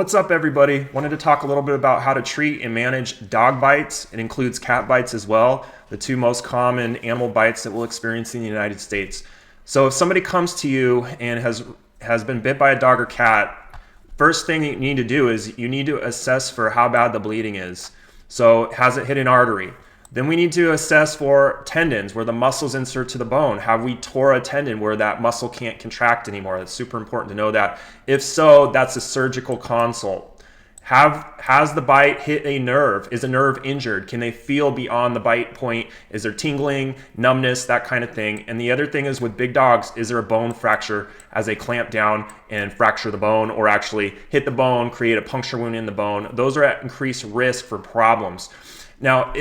What's up, everybody? Wanted to talk a little bit about how to treat and manage dog bites. It includes cat bites as well, the two most common animal bites that we'll experience in the United States. So if somebody comes to you and has been bit by a dog or cat, first thing you need to do is you need to assess for how bad the bleeding is. So has it hit an artery? Then we need to assess for tendons, where the muscles insert to the bone. Have we tore a tendon where that muscle can't contract anymore? That's super important to know that. If so, that's a surgical consult. Has the bite hit a nerve? Is a nerve injured? Can they feel beyond the bite point? Is there tingling, numbness, that kind of thing? And the other thing is with big dogs, is there a bone fracture as they clamp down and fracture the bone or actually hit the bone, create a puncture wound in the bone? Those are at increased risk for problems. Now,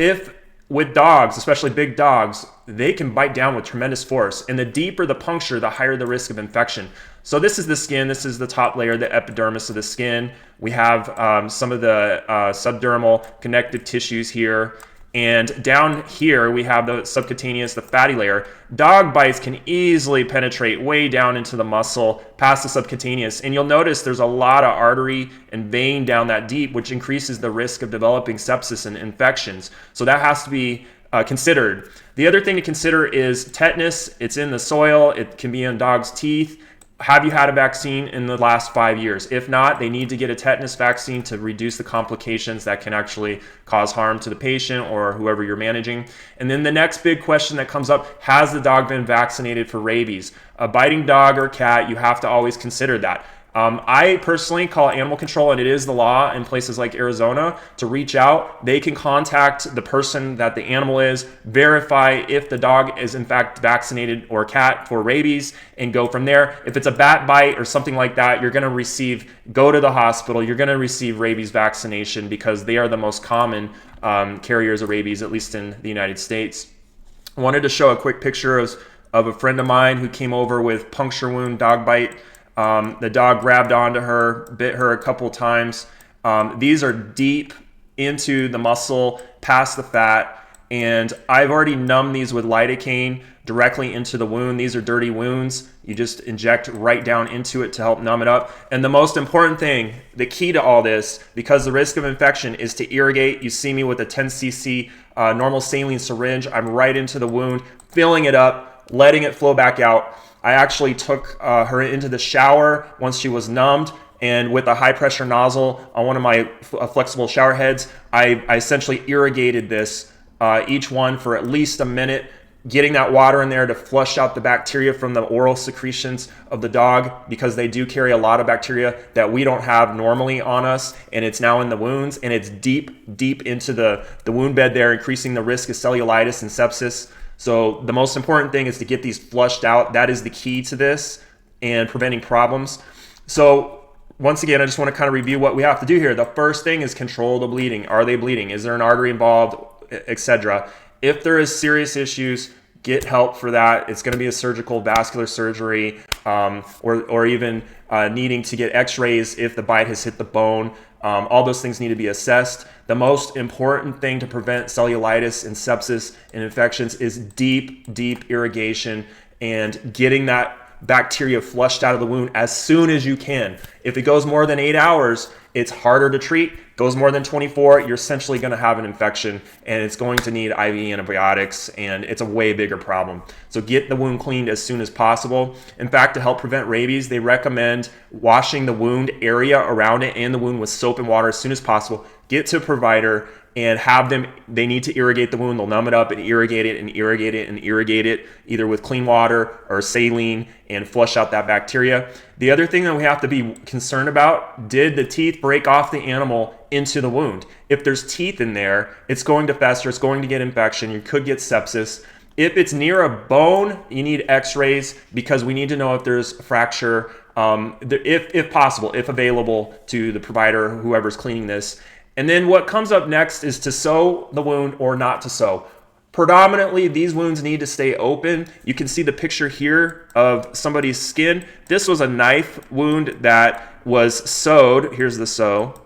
with dogs, especially big dogs, they can bite down with tremendous force. And the deeper the puncture, the higher the risk of infection. So this is the skin. This is the top layer, the epidermis of the skin. We have some of the subdermal connective tissues here. And down here, we have the subcutaneous, the fatty layer. Dog bites can easily penetrate way down into the muscle, past the subcutaneous. And you'll notice there's a lot of artery and vein down that deep, which increases the risk of developing sepsis and infections. So that has to be considered. The other thing to consider is tetanus. It's in the soil. It can be in dogs' teeth. Have you had a vaccine in the last 5 years? If not, they need to get a tetanus vaccine to reduce the complications that can actually cause harm to the patient or whoever you're managing. And then the next big question that comes up, has the dog been vaccinated for rabies? A biting dog or cat, you have to always consider that. I personally call animal control, and it is the law in places like Arizona, to reach out. They can contact the person that the animal is, verify if the dog is in fact vaccinated or cat for rabies, and go from there. If it's a bat bite or something like that, you're going to go to the hospital. You're going to receive rabies vaccination because they are the most common carriers of rabies, at least in the United States. I wanted to show a quick picture of a friend of mine who came over with puncture wound, dog bite. The dog grabbed onto her, bit her a couple times. These are deep into the muscle, past the fat, and I've already numbed these with lidocaine directly into the wound. These are dirty wounds. You just inject right down into it to help numb it up. And the most important thing, the key to all this, because the risk of infection is to irrigate. You see me with a 10 cc normal saline syringe. I'm right into the wound, filling it up, letting it flow back out. I actually took her into the shower once she was numbed, and with a high pressure nozzle on one of my flexible shower heads, I essentially irrigated this, each one for at least a minute, getting that water in there to flush out the bacteria from the oral secretions of the dog, because they do carry a lot of bacteria that we don't have normally on us, and it's now in the wounds, and it's deep into the wound bed there, increasing the risk of cellulitis and sepsis. So the most important thing is to get these flushed out. That is the key to this and preventing problems. So once again, I just want to kind of review what we have to do here. The first thing is control the bleeding. Are they bleeding? Is there an artery involved, etc.? If there is serious issues, get help for that. It's going to be a surgical vascular surgery, or even needing to get x-rays if the bite has hit the bone. All those things need to be assessed. The most important thing to prevent cellulitis and sepsis and infections is deep irrigation and getting that bacteria flushed out of the wound as soon as you can. If it goes more than 8 hours, it's harder to treat. Goes more than 24, you're essentially going to have an infection, and it's going to need IV antibiotics, and it's a way bigger problem. So get the wound cleaned as soon as possible. In fact, to help prevent rabies, they recommend washing the wound area around it and the wound with soap and water as soon as possible. Get to a provider and they need to irrigate the wound. They'll numb it up and irrigate it and irrigate it and irrigate it, either with clean water or saline, and flush out that bacteria. The other thing that we have to be concerned about, did the teeth break off the animal into the wound? If there's teeth in there, it's going to fester, it's going to get infection, you could get sepsis. If it's near a bone, you need x-rays, because we need to know if there's a fracture, if possible, if available to the provider, whoever's cleaning this. And then what comes up next is to sew the wound or not to sew. Predominantly, these wounds need to stay open. You can see the picture here of somebody's skin. This was a knife wound that was sewed. Here's the sew.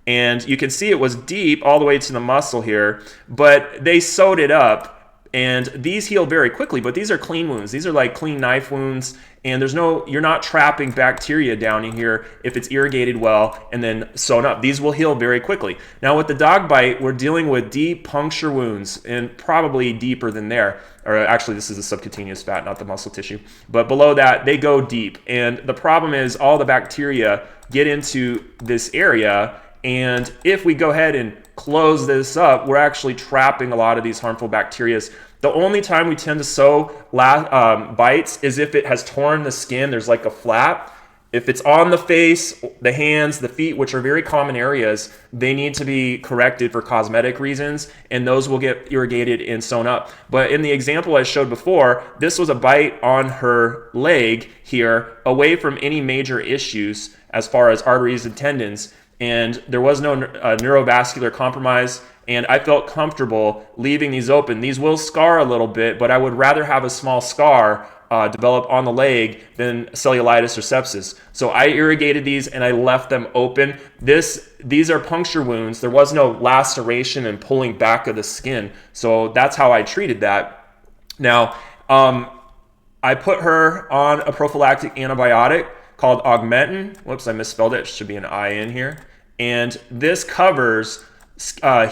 And you can see it was deep all the way to the muscle here, but they sewed it up And these heal very quickly, but these are clean wounds. These are like clean knife wounds, and you're not trapping bacteria down in here if it's irrigated well and then sewn up. These will heal very quickly. Now with the dog bite, we're dealing with deep puncture wounds, and probably deeper than there. Or actually, this is the subcutaneous fat, not the muscle tissue. But below that, they go deep. And the problem is all the bacteria get into this area, and if we go ahead and close this up, we're actually trapping a lot of these harmful bacteria. The only time we tend to sew bites is if it has torn the skin. There's like a flap. If it's on the face, the hands, the feet, which are very common areas, they need to be corrected for cosmetic reasons, and those will get irrigated and sewn up. But in the example I showed before, this was a bite on her leg here, away from any major issues as far as arteries and tendons, and there was no neurovascular compromise, and I felt comfortable leaving these open. These will scar a little bit, but I would rather have a small scar develop on the leg than cellulitis or sepsis. So I irrigated these and I left them open. These are puncture wounds. There was no laceration and pulling back of the skin. So that's how I treated that. Now, I put her on a prophylactic antibiotic called Augmentin. Whoops, I misspelled it. It should be an I in here. And this covers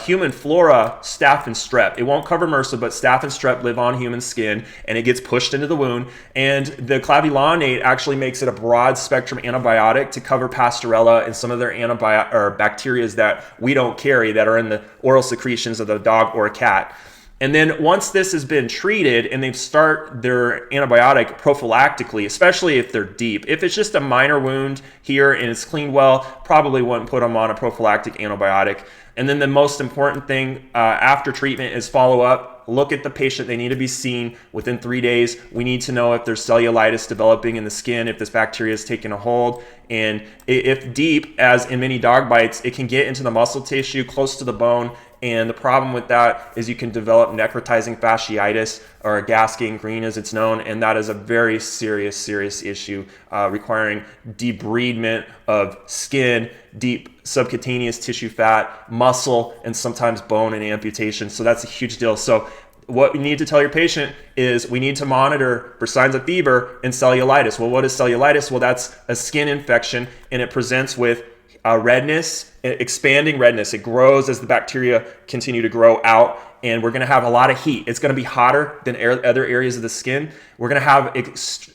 human flora, staph, and strep. It won't cover MRSA, but staph and strep live on human skin, and it gets pushed into the wound. And the clavulanate actually makes it a broad spectrum antibiotic to cover Pasteurella and some of their bacteria that we don't carry that are in the oral secretions of the dog or cat. And then once this has been treated and they start their antibiotic prophylactically, especially if they're deep. If it's just a minor wound here and it's cleaned well, probably wouldn't put them on a prophylactic antibiotic. And then the most important thing after treatment is follow up. Look at the patient. They need to be seen within 3 days. We need to know if there's cellulitis developing in the skin, if this bacteria is taking a hold. And if deep, as in many dog bites, it can get into the muscle tissue close to the bone. And the problem with that is you can develop necrotizing fasciitis, or gas gangrene as it's known, and that is a very serious issue requiring debridement of skin, deep subcutaneous tissue fat, muscle, and sometimes bone and amputation. So that's a huge deal. So what you need to tell your patient is we need to monitor for signs of fever and cellulitis. Well, what is cellulitis? Well, that's a skin infection, and it presents with redness, expanding redness. It grows as the bacteria continue to grow out, and we're going to have a lot of heat. It's going to be hotter than other areas of the skin. We're going to have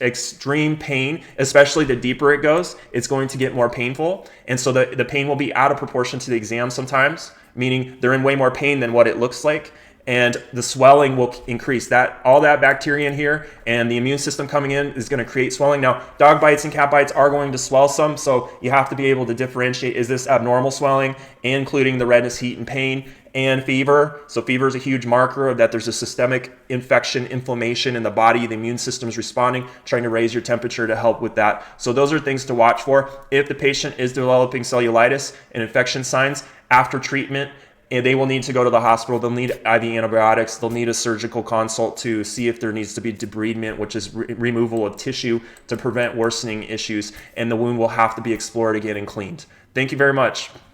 extreme pain, especially the deeper it goes. It's going to get more painful, and so the pain will be out of proportion to the exam sometimes, meaning they're in way more pain than what it looks like. And the swelling will increase. All that bacteria in here and the immune system coming in is going to create swelling. Now, dog bites and cat bites are going to swell some, so you have to be able to differentiate, is this abnormal swelling, including the redness, heat, and pain, and fever. So fever is a huge marker of that there's a systemic infection, inflammation in the body. The immune system is responding, trying to raise your temperature to help with that. So those are things to watch for. If the patient is developing cellulitis and infection signs after treatment, and they will need to go to the hospital. They'll need IV antibiotics. They'll need a surgical consult to see if there needs to be debridement, which is removal of tissue to prevent worsening issues. And the wound will have to be explored again and cleaned. Thank you very much.